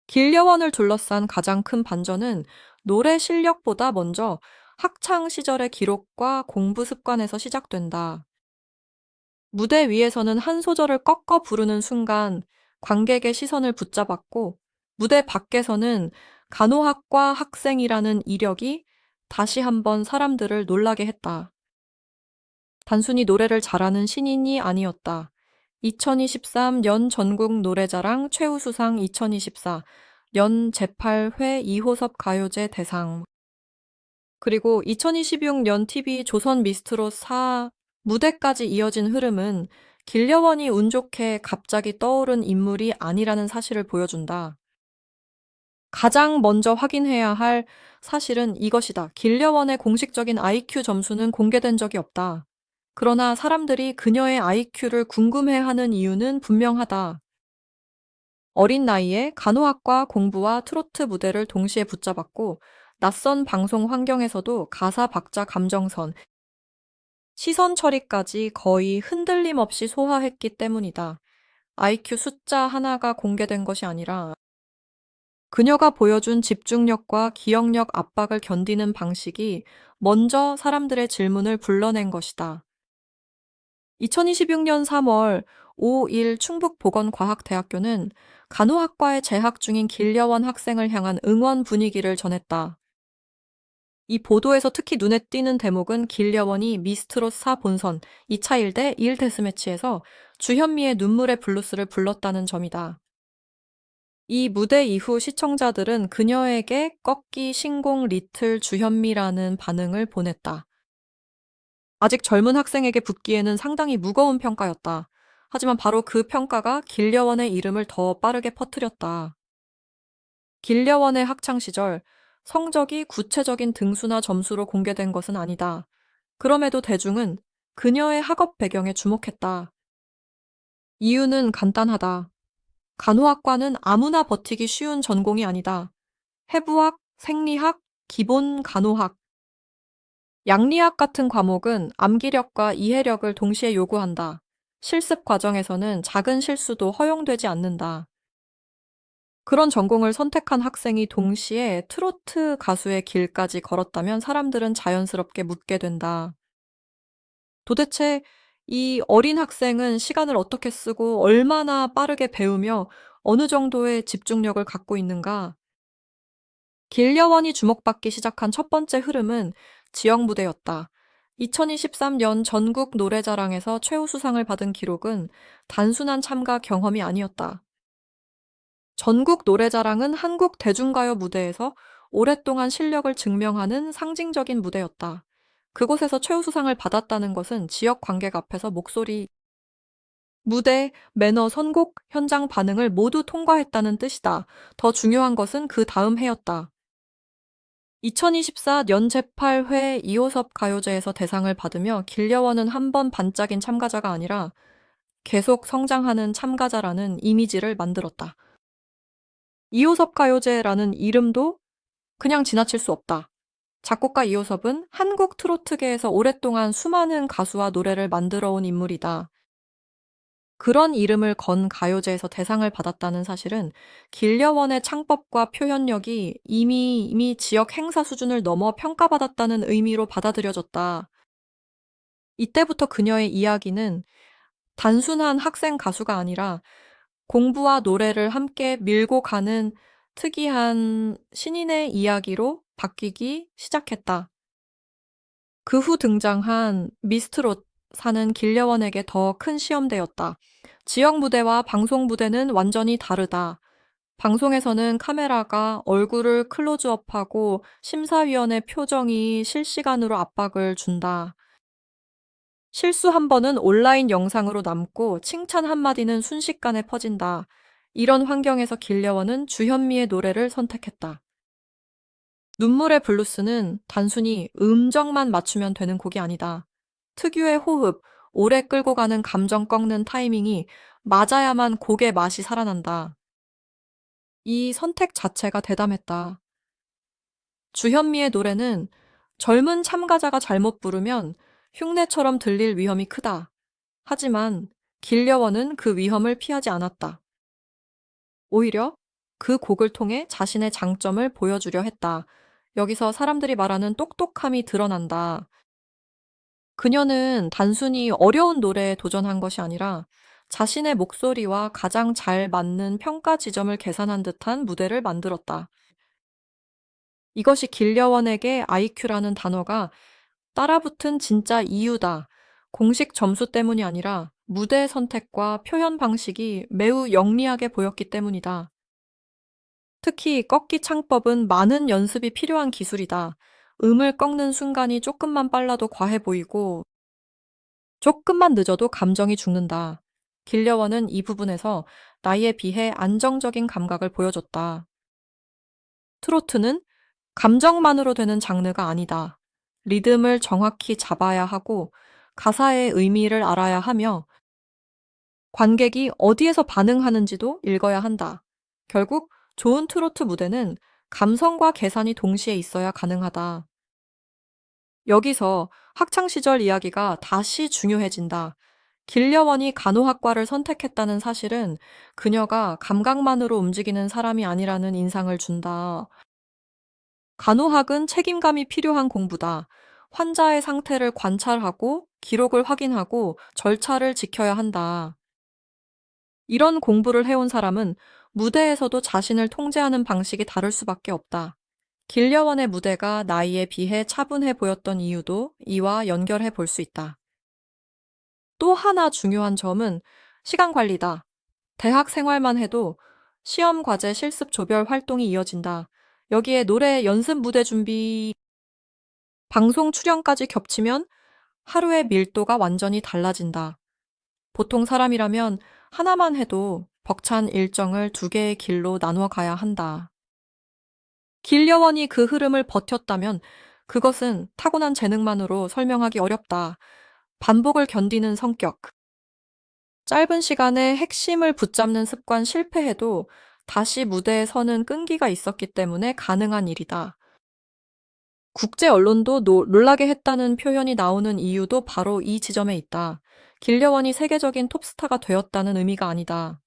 길려원을 둘러싼 가장 큰 반전은 노래 실력보다 먼저 학창 시절의 기록과 공부 습관에서 시작된다. 무대 위에서는 한 소절을 꺾어 부르는 순간 관객의 시선을 붙잡았고, 무대 밖에서는 간호학과 학생이라는 이력이 다시 한번 사람들을 놀라게 했다. 단순히 노래를 잘하는 신인이 아니었다. 2023년 전국 노래자랑 최우수상 2024, 연 제8회 이호섭 가요제 대상, 그리고 2026년 TV 조선 미스트롯 4 무대까지 이어진 흐름은 길려원이 운 좋게 갑자기 떠오른 인물이 아니라는 사실을 보여준다. 가장 먼저 확인해야 할 사실은 이것이다. 길려원의 공식적인 IQ 점수는 공개된 적이 없다. 그러나 사람들이 그녀의 IQ를 궁금해하는 이유는 분명하다. 어린 나이에 간호학과 공부와 트로트 무대를 동시에 붙잡았고, 낯선 방송 환경에서도 가사 박자 감정선, 시선 처리까지 거의 흔들림 없이 소화했기 때문이다. IQ 숫자 하나가 공개된 것이 아니라 그녀가 보여준 집중력과 기억력 압박을 견디는 방식이 먼저 사람들의 질문을 불러낸 것이다. 2026년 3월 5일 충북보건과학대학교는 간호학과에 재학 중인 길려원 학생을 향한 응원 분위기를 전했다. 이 보도에서 특히 눈에 띄는 대목은 길려원이 미스트롯 4 본선 2차 1대 1 데스매치에서 주현미의 눈물의 블루스를 불렀다는 점이다. 이 무대 이후 시청자들은 그녀에게 꺾기 신공 리틀 주현미라는 반응을 보냈다. 아직 젊은 학생에게 붙기에는 상당히 무거운 평가였다. 하지만 바로 그 평가가 길려원의 이름을 더 빠르게 퍼뜨렸다. 길려원의 학창 시절 성적이 구체적인 등수나 점수로 공개된 것은 아니다. 그럼에도 대중은 그녀의 학업 배경에 주목했다. 이유는 간단하다. 간호학과는 아무나 버티기 쉬운 전공이 아니다. 해부학, 생리학, 기본 간호학, 양리학 같은 과목은 암기력과 이해력을 동시에 요구한다. 실습 과정에서는 작은 실수도 허용되지 않는다. 그런 전공을 선택한 학생이 동시에 트로트 가수의 길까지 걸었다면 사람들은 자연스럽게 묻게 된다. 도대체 이 어린 학생은 시간을 어떻게 쓰고 얼마나 빠르게 배우며 어느 정도의 집중력을 갖고 있는가? 길려원이 주목받기 시작한 첫 번째 흐름은 지역 무대였다. 2023년 전국 노래자랑에서 최우수상을 받은 기록은 단순한 참가 경험이 아니었다. 전국 노래자랑은 한국 대중가요 무대에서 오랫동안 실력을 증명하는 상징적인 무대였다. 그곳에서 최우수상을 받았다는 것은 지역 관객 앞에서 목소리, 무대, 매너, 선곡, 현장 반응을 모두 통과했다는 뜻이다. 더 중요한 것은 그 다음 해였다. 2024 연제8회 이호섭 가요제에서 대상을 받으며 길려원은 한 번 반짝인 참가자가 아니라 계속 성장하는 참가자라는 이미지를 만들었다. 이호섭 가요제라는 이름도 그냥 지나칠 수 없다. 작곡가 이호섭은 한국 트로트계에서 오랫동안 수많은 가수와 노래를 만들어 온 인물이다. 그런 이름을 건 가요제에서 대상을 받았다는 사실은 길려원의 창법과 표현력이 이미 지역 행사 수준을 넘어 평가받았다는 의미로 받아들여졌다. 이때부터 그녀의 이야기는 단순한 학생 가수가 아니라 공부와 노래를 함께 밀고 가는 특이한 신인의 이야기로 바뀌기 시작했다. 그 후 등장한 미스트롯 사는 길려원에게 더 큰 시험대였다. 지역 무대와 방송 무대는 완전히 다르다. 방송에서는 카메라가 얼굴을 클로즈업하고 심사위원의 표정이 실시간으로 압박을 준다. 실수 한 번은 온라인 영상으로 남고 칭찬 한마디는 순식간에 퍼진다. 이런 환경에서 길려원은 주현미의 노래를 선택했다. 눈물의 블루스는 단순히 음정만 맞추면 되는 곡이 아니다. 특유의 호흡, 오래 끌고 가는 감정 꺾는 타이밍이 맞아야만 곡의 맛이 살아난다. 이 선택 자체가 대담했다. 주현미의 노래는 젊은 참가자가 잘못 부르면 흉내처럼 들릴 위험이 크다. 하지만 길려원은 그 위험을 피하지 않았다. 오히려 그 곡을 통해 자신의 장점을 보여주려 했다. 여기서 사람들이 말하는 똑똑함이 드러난다. 그녀는 단순히 어려운 노래에 도전한 것이 아니라 자신의 목소리와 가장 잘 맞는 평가 지점을 계산한 듯한 무대를 만들었다. 이것이 길려원에게 IQ라는 단어가 따라붙은 진짜 이유다. 공식 점수 때문이 아니라 무대 선택과 표현 방식이 매우 영리하게 보였기 때문이다. 특히 꺾기 창법은 많은 연습이 필요한 기술이다. 음을 꺾는 순간이 조금만 빨라도 과해 보이고 조금만 늦어도 감정이 죽는다. 길려원은 이 부분에서 나이에 비해 안정적인 감각을 보여줬다. 트로트는 감정만으로 되는 장르가 아니다. 리듬을 정확히 잡아야 하고 가사의 의미를 알아야 하며 관객이 어디에서 반응하는지도 읽어야 한다. 결국 좋은 트로트 무대는 감성과 계산이 동시에 있어야 가능하다. 여기서 학창시절 이야기가 다시 중요해진다. 길려원이 간호학과를 선택했다는 사실은 그녀가 감각만으로 움직이는 사람이 아니라는 인상을 준다. 간호학은 책임감이 필요한 공부다. 환자의 상태를 관찰하고 기록을 확인하고 절차를 지켜야 한다. 이런 공부를 해온 사람은 무대에서도 자신을 통제하는 방식이 다를 수밖에 없다. 길려원의 무대가 나이에 비해 차분해 보였던 이유도 이와 연결해 볼 수 있다. 또 하나 중요한 점은 시간 관리다. 대학 생활만 해도 시험 과제 실습 조별 활동이 이어진다. 여기에 노래 연습 무대 준비, 방송 출연까지 겹치면 하루의 밀도가 완전히 달라진다. 보통 사람이라면 하나만 해도 벅찬 일정을 두 개의 길로 나누어 가야 한다. 길려원이 그 흐름을 버텼다면 그것은 타고난 재능만으로 설명하기 어렵다. 반복을 견디는 성격, 짧은 시간에 핵심을 붙잡는 습관 실패해도 다시 무대에 서는 끈기가 있었기 때문에 가능한 일이다. 국제 언론도 놀라게 했다는 표현이 나오는 이유도 바로 이 지점에 있다. 길려원이 세계적인 톱스타가 되었다는 의미가 아니다.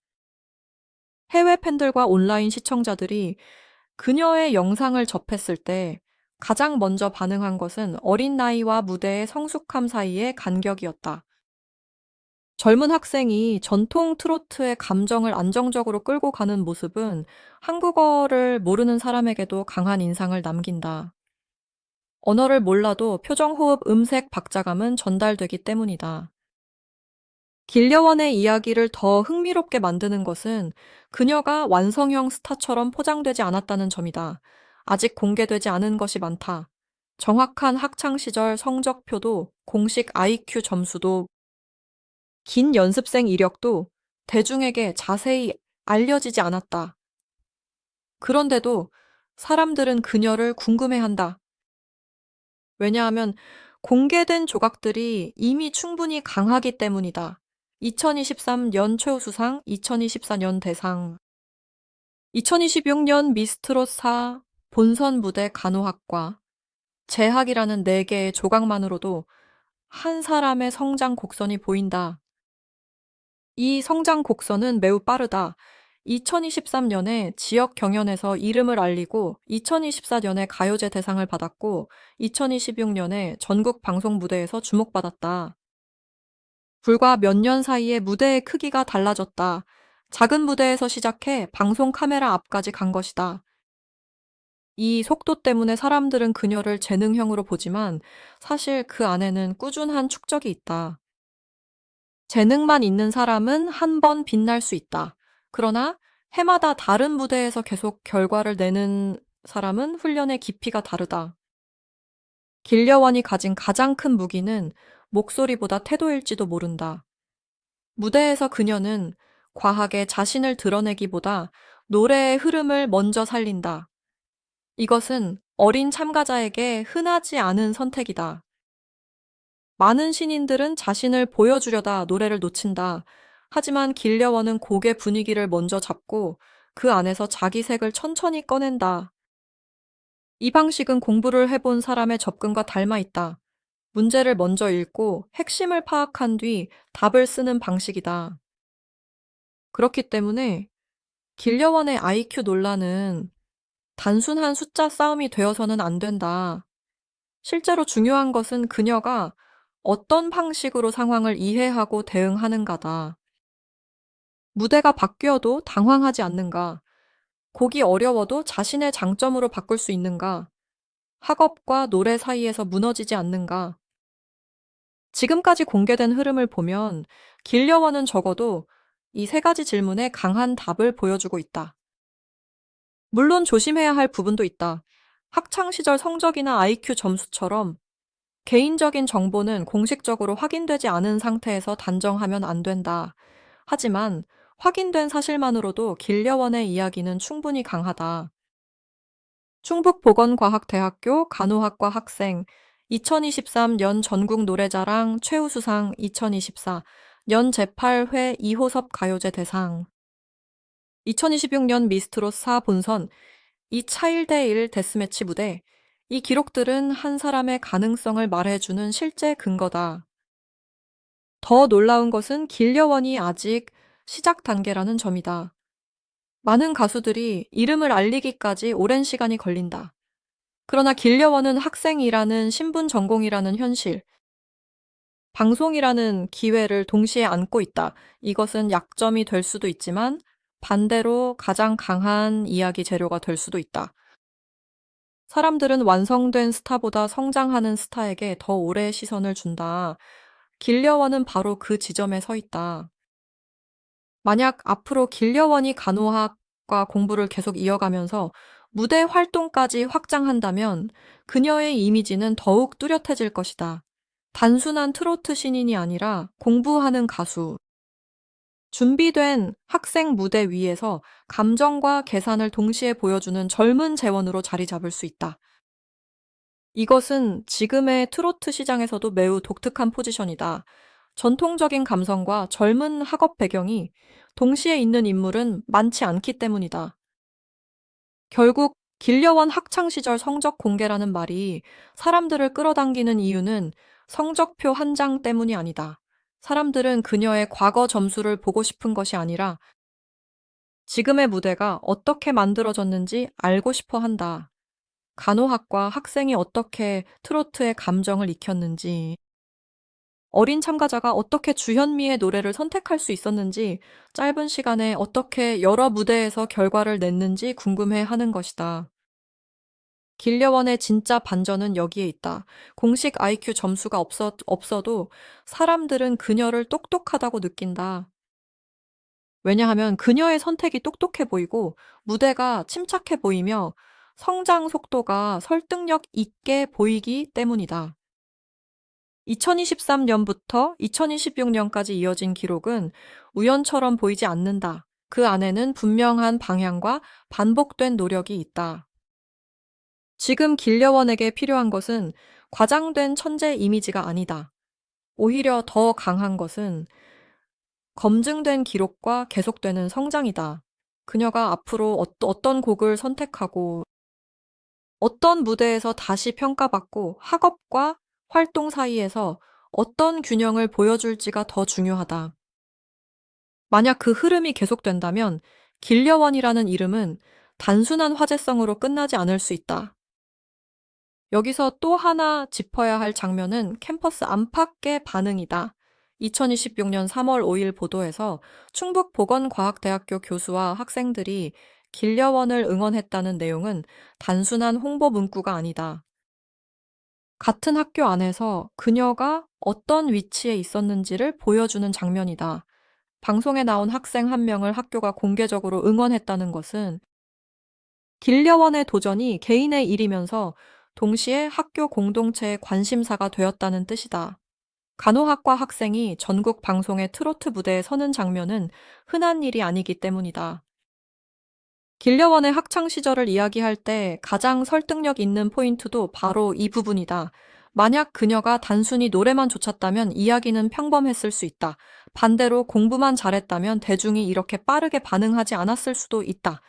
해외 팬들과 온라인 시청자들이 그녀의 영상을 접했을 때 가장 먼저 반응한 것은 어린 나이와 무대의 성숙함 사이의 간격이었다. 젊은 학생이 전통 트로트의 감정을 안정적으로 끌고 가는 모습은 한국어를 모르는 사람에게도 강한 인상을 남긴다. 언어를 몰라도 표정, 호흡, 음색, 박자감은 전달되기 때문이다. 길려원의 이야기를 더 흥미롭게 만드는 것은 그녀가 완성형 스타처럼 포장되지 않았다는 점이다. 아직 공개되지 않은 것이 많다. 정확한 학창시절 성적표도 공식 IQ 점수도 긴 연습생 이력도 대중에게 자세히 알려지지 않았다. 그런데도 사람들은 그녀를 궁금해한다. 왜냐하면 공개된 조각들이 이미 충분히 강하기 때문이다. 2023년 최우수상, 2024년 대상, 2026년 미스트롯4 본선 무대 간호학과, 재학이라는 4개의 조각만으로도 한 사람의 성장 곡선이 보인다. 이 성장 곡선은 매우 빠르다. 2023년에 지역 경연에서 이름을 알리고 2024년에 가요제 대상을 받았고 2026년에 전국 방송 무대에서 주목받았다. 불과 몇 년 사이에 무대의 크기가 달라졌다. 작은 무대에서 시작해 방송 카메라 앞까지 간 것이다. 이 속도 때문에 사람들은 그녀를 재능형으로 보지만 사실 그 안에는 꾸준한 축적이 있다. 재능만 있는 사람은 한 번 빛날 수 있다. 그러나 해마다 다른 무대에서 계속 결과를 내는 사람은 훈련의 깊이가 다르다. 길려원이 가진 가장 큰 무기는 목소리보다 태도일지도 모른다. 무대에서 그녀는 과하게 자신을 드러내기보다 노래의 흐름을 먼저 살린다. 이것은 어린 참가자에게 흔하지 않은 선택이다. 많은 신인들은 자신을 보여주려다 노래를 놓친다. 하지만 길려원은 곡의 분위기를 먼저 잡고 그 안에서 자기 색을 천천히 꺼낸다. 이 방식은 공부를 해본 사람의 접근과 닮아 있다. 문제를 먼저 읽고 핵심을 파악한 뒤 답을 쓰는 방식이다. 그렇기 때문에 길려원의 IQ 논란은 단순한 숫자 싸움이 되어서는 안 된다. 실제로 중요한 것은 그녀가 어떤 방식으로 상황을 이해하고 대응하는가다. 무대가 바뀌어도 당황하지 않는가? 곡이 어려워도 자신의 장점으로 바꿀 수 있는가? 학업과 노래 사이에서 무너지지 않는가? 지금까지 공개된 흐름을 보면 길려원은 적어도 이 세 가지 질문에 강한 답을 보여주고 있다. 물론 조심해야 할 부분도 있다. 학창 시절 성적이나 IQ 점수처럼 개인적인 정보는 공식적으로 확인되지 않은 상태에서 단정하면 안 된다. 하지만 확인된 사실만으로도 길려원의 이야기는 충분히 강하다. 충북보건과학대학교 간호학과 학생 2023년 전국 노래자랑 최우수상 2024 년 제8회 이호섭 가요제 대상 2026년 미스트롯 4본선 이 차일대일 데스매치 무대 이 기록들은 한 사람의 가능성을 말해주는 실제 근거다. 더 놀라운 것은 길려원이 아직 시작 단계라는 점이다. 많은 가수들이 이름을 알리기까지 오랜 시간이 걸린다. 그러나 길려원은 학생이라는 신분 전공이라는 현실, 방송이라는 기회를 동시에 안고 있다. 이것은 약점이 될 수도 있지만 반대로 가장 강한 이야기 재료가 될 수도 있다. 사람들은 완성된 스타보다 성장하는 스타에게 더 오래 시선을 준다. 길려원은 바로 그 지점에 서 있다. 만약 앞으로 길려원이 간호학과 공부를 계속 이어가면서 무대 활동까지 확장한다면 그녀의 이미지는 더욱 뚜렷해질 것이다. 단순한 트로트 신인이 아니라 공부하는 가수. 준비된 학생 무대 위에서 감정과 계산을 동시에 보여주는 젊은 재원으로 자리 잡을 수 있다. 이것은 지금의 트로트 시장에서도 매우 독특한 포지션이다. 전통적인 감성과 젊은 학업 배경이 동시에 있는 인물은 많지 않기 때문이다. 결국 길려원 학창시절 성적 공개라는 말이 사람들을 끌어당기는 이유는 성적표 한 장 때문이 아니다. 사람들은 그녀의 과거 점수를 보고 싶은 것이 아니라 지금의 무대가 어떻게 만들어졌는지 알고 싶어 한다. 간호학과 학생이 어떻게 트로트의 감정을 익혔는지, 어린 참가자가 어떻게 주현미의 노래를 선택할 수 있었는지, 짧은 시간에 어떻게 여러 무대에서 결과를 냈는지 궁금해 하는 것이다. 길려원의 진짜 반전은 여기에 있다. 공식 IQ 점수가 없어도 사람들은 그녀를 똑똑하다고 느낀다. 왜냐하면 그녀의 선택이 똑똑해 보이고 무대가 침착해 보이며 성장 속도가 설득력 있게 보이기 때문이다. 2023년부터 2026년까지 이어진 기록은 우연처럼 보이지 않는다. 그 안에는 분명한 방향과 반복된 노력이 있다. 지금 길려원에게 필요한 것은 과장된 천재 이미지가 아니다. 오히려 더 강한 것은 검증된 기록과 계속되는 성장이다. 그녀가 앞으로 어떤 곡을 선택하고 어떤 무대에서 다시 평가받고 학업과 활동 사이에서 어떤 균형을 보여줄지가 더 중요하다. 만약 그 흐름이 계속된다면 길려원이라는 이름은 단순한 화제성으로 끝나지 않을 수 있다. 여기서 또 하나 짚어야 할 장면은 캠퍼스 안팎의 반응이다. 2026년 3월 5일 보도에서 충북보건과학대학교 교수와 학생들이 길려원을 응원했다는 내용은 단순한 홍보 문구가 아니다. 같은 학교 안에서 그녀가 어떤 위치에 있었는지를 보여주는 장면이다. 방송에 나온 학생 한 명을 학교가 공개적으로 응원했다는 것은 길려원의 도전이 개인의 일이면서 동시에 학교 공동체의 관심사가 되었다는 뜻이다. 간호학과 학생이 전국 방송의 트로트 무대에 서는 장면은 흔한 일이 아니기 때문이다. 길려원의 학창 시절을 이야기할 때 가장 설득력 있는 포인트도 바로 이 부분이다. 만약 그녀가 단순히 노래만 좇았다면 이야기는 평범했을 수 있다. 반대로 공부만 잘했다면 대중이 이렇게 빠르게 반응하지 않았을 수도 있다.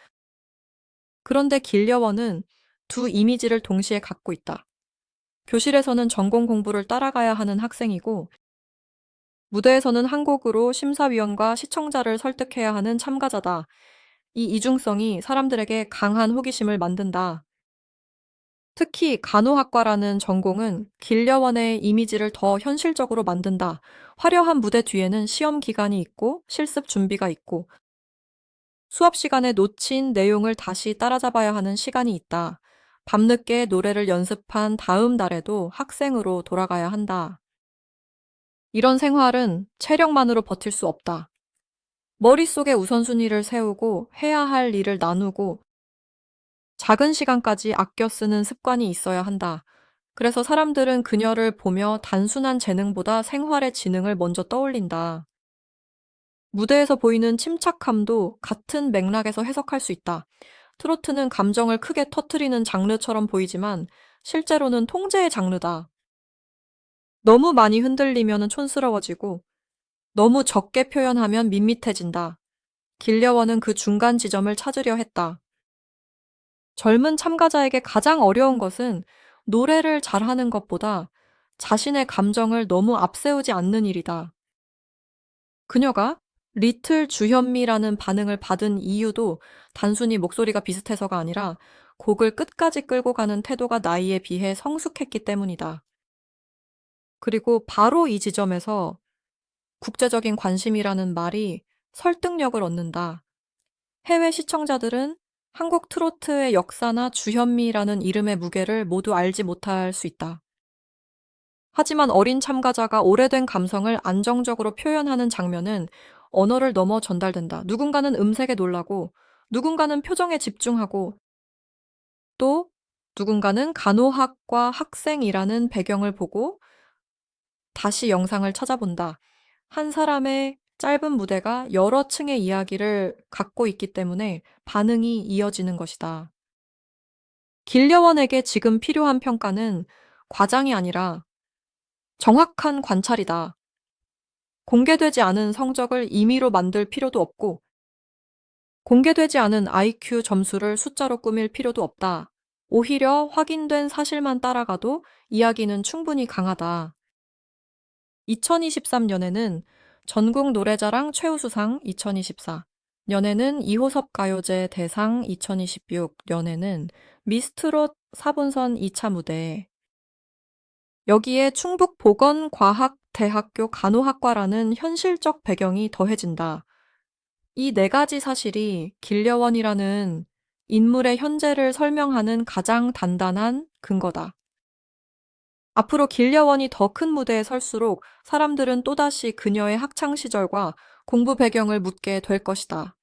그런데 길려원은 두 이미지를 동시에 갖고 있다. 교실에서는 전공 공부를 따라가야 하는 학생이고, 무대에서는 한 곡으로 심사위원과 시청자를 설득해야 하는 참가자다. 이 이중성이 사람들에게 강한 호기심을 만든다. 특히 간호학과라는 전공은 길려원의 이미지를 더 현실적으로 만든다. 화려한 무대 뒤에는 시험 기간이 있고 실습 준비가 있고 수업 시간에 놓친 내용을 다시 따라잡아야 하는 시간이 있다. 밤늦게 노래를 연습한 다음 날에도 학생으로 돌아가야 한다. 이런 생활은 체력만으로 버틸 수 없다. 머릿속에 우선순위를 세우고 해야 할 일을 나누고 작은 시간까지 아껴 쓰는 습관이 있어야 한다. 그래서 사람들은 그녀를 보며 단순한 재능보다 생활의 지능을 먼저 떠올린다. 무대에서 보이는 침착함도 같은 맥락에서 해석할 수 있다. 트로트는 감정을 크게 터트리는 장르처럼 보이지만 실제로는 통제의 장르다. 너무 많이 흔들리면 촌스러워지고 너무 적게 표현하면 밋밋해진다. 길려원은 그 중간 지점을 찾으려 했다. 젊은 참가자에게 가장 어려운 것은 노래를 잘하는 것보다 자신의 감정을 너무 앞세우지 않는 일이다. 그녀가 리틀 주현미라는 반응을 받은 이유도 단순히 목소리가 비슷해서가 아니라 곡을 끝까지 끌고 가는 태도가 나이에 비해 성숙했기 때문이다. 그리고 바로 이 지점에서 국제적인 관심이라는 말이 설득력을 얻는다. 해외 시청자들은 한국 트로트의 역사나 주현미라는 이름의 무게를 모두 알지 못할 수 있다. 하지만 어린 참가자가 오래된 감성을 안정적으로 표현하는 장면은 언어를 넘어 전달된다. 누군가는 음색에 놀라고, 누군가는 표정에 집중하고, 또 누군가는 간호학과 학생이라는 배경을 보고 다시 영상을 찾아본다. 한 사람의 짧은 무대가 여러 층의 이야기를 갖고 있기 때문에 반응이 이어지는 것이다. 길려원에게 지금 필요한 평가는 과장이 아니라 정확한 관찰이다. 공개되지 않은 성적을 임의로 만들 필요도 없고, 공개되지 않은 IQ 점수를 숫자로 꾸밀 필요도 없다. 오히려 확인된 사실만 따라가도 이야기는 충분히 강하다. 2023년에는 전국 노래자랑 최우수상 2024, 년에는 이호섭 가요제 대상 2026, 년에는 미스트롯 4본선 2차 무대, 여기에 충북보건과학대학교 간호학과라는 현실적 배경이 더해진다. 이 네 가지 사실이 길려원이라는 인물의 현재를 설명하는 가장 단단한 근거다. 앞으로 길려원이 더 큰 무대에 설수록 사람들은 또다시 그녀의 학창시절과 공부 배경을 묻게 될 것이다.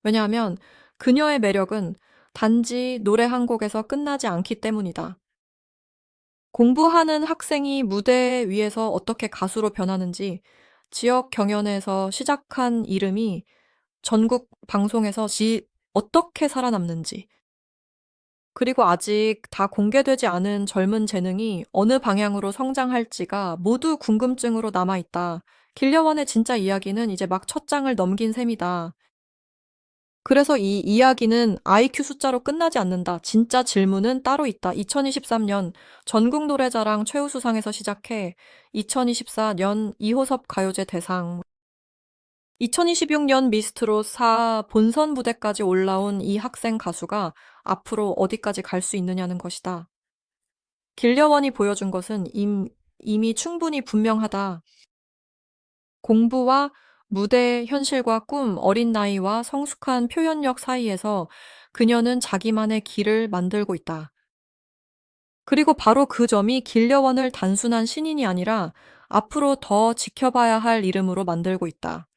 왜냐하면 그녀의 매력은 단지 노래 한 곡에서 끝나지 않기 때문이다. 공부하는 학생이 무대 위에서 어떻게 가수로 변하는지, 지역 경연에서 시작한 이름이 전국 방송에서 어떻게 살아남는지, 그리고 아직 다 공개되지 않은 젊은 재능이 어느 방향으로 성장할지가 모두 궁금증으로 남아있다. 길려원의 진짜 이야기는 이제 막 첫 장을 넘긴 셈이다. 그래서 이 이야기는 IQ 숫자로 끝나지 않는다. 진짜 질문은 따로 있다. 2023년 전국 노래자랑 최우수상에서 시작해 2024년 이호섭 가요제 대상, 2026년 미스트롯 4 본선 무대까지 올라온 이 학생 가수가 앞으로 어디까지 갈 수 있느냐는 것이다. 길려원이 보여준 것은 이미 충분히 분명하다. 공부와 무대 현실과 꿈, 어린 나이와 성숙한 표현력 사이에서 그녀는 자기만의 길을 만들고 있다. 그리고 바로 그 점이 길려원을 단순한 신인이 아니라 앞으로 더 지켜봐야 할 이름으로 만들고 있다.